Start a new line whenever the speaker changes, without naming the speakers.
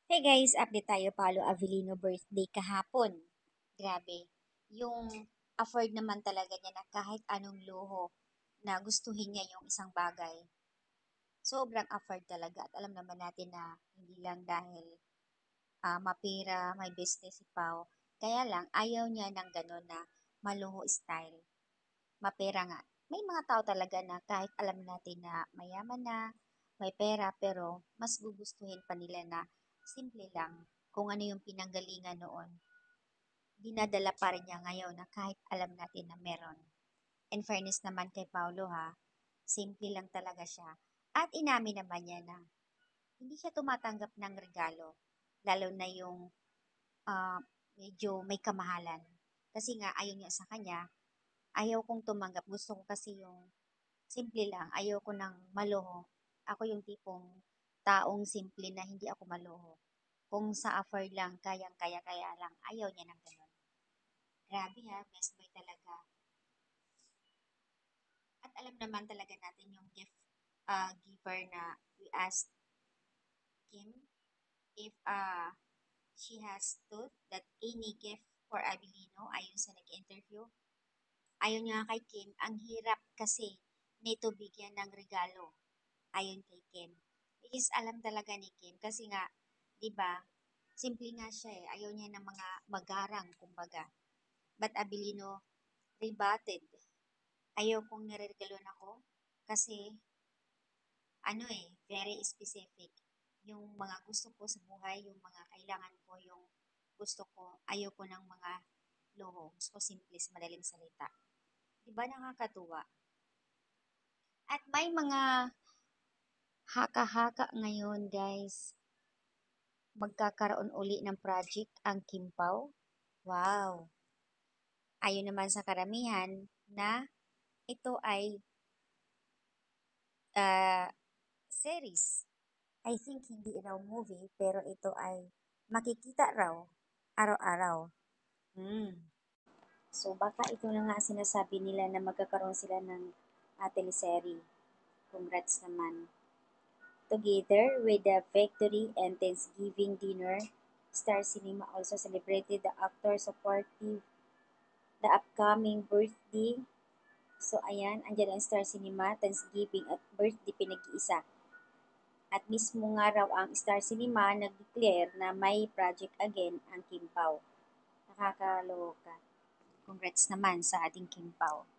Hey guys, update tayo. Paolo Avellino birthday kahapon. Grabe. Yung afford naman talaga niya na kahit anong luho na gustuhin niya yung isang bagay. Sobrang afford talaga. At alam naman natin na hindi lang dahil mapira, may business si Pao. Kaya lang, ayaw niya ng gano'n na maluho style. Mapera nga. May mga tao talaga na kahit alam natin na mayaman na, may pera, pero mas gugustuhin pa nila na simple lang kung ano yung pinanggalingan noon. Dinadala pa rin niya ngayon na kahit alam natin na meron. In fairness naman kay Paulo ha, simple lang talaga siya. At inamin naman niya na hindi siya tumatanggap ng regalo, lalo na yung ah, medyo may kamahalan. Kasi nga ayaw niya sa kanya, ayaw kong tumanggap. Gusto ko kasi yung simple lang, ayaw ko ng maloho. Ako yung tipong taong simple na hindi ako maloho. Kung sa afford lang, kaya lang, ayaw niya ng ganun. Grabe ha, best boy talaga. At alam naman talaga natin yung giver na we asked Kim if she has thought that any gift for Abilino ayon sa nag-interview. Ayon nga kay Kim, ang hirap kasi nito bigyan ng regalo ayon kay Kim. Which is alam talaga ni Kim kasi nga, 'di ba? Simple nga siya eh. Ayaw niya ng mga magarang, kumbaga. But Abilino rebutted. Ayaw kong niregalon ako kasi ano eh, very specific. Yung mga gusto ko sa buhay, yung mga kailangan ko, yung gusto ko, ayaw ko ng mga loho. Gusto ko simple, sa madaling salita. Di ba nakakatuwa? At may mga haka-haka ngayon, guys. Magkakaroon uli ng project ang Kimpaw. Wow! Ayon naman sa karamihan na ito ay ah, series. I think hindi raw movie, pero ito ay makikita raw araw-araw. Hmm. So baka ito na nga sinasabi nila na magkakaroon sila ng teleserye. Congrats naman. Together with the victory and Thanksgiving dinner, Star Cinema also celebrated the actor supportive the upcoming birthday. So ayan, andyan ang Star Cinema, Thanksgiving at birthday pinag-iisa. At mismo nga raw ang Star Cinema nag-declare na may project again ang Kim Pao. Nakakaloka. Congrats naman sa ating Kim Pao.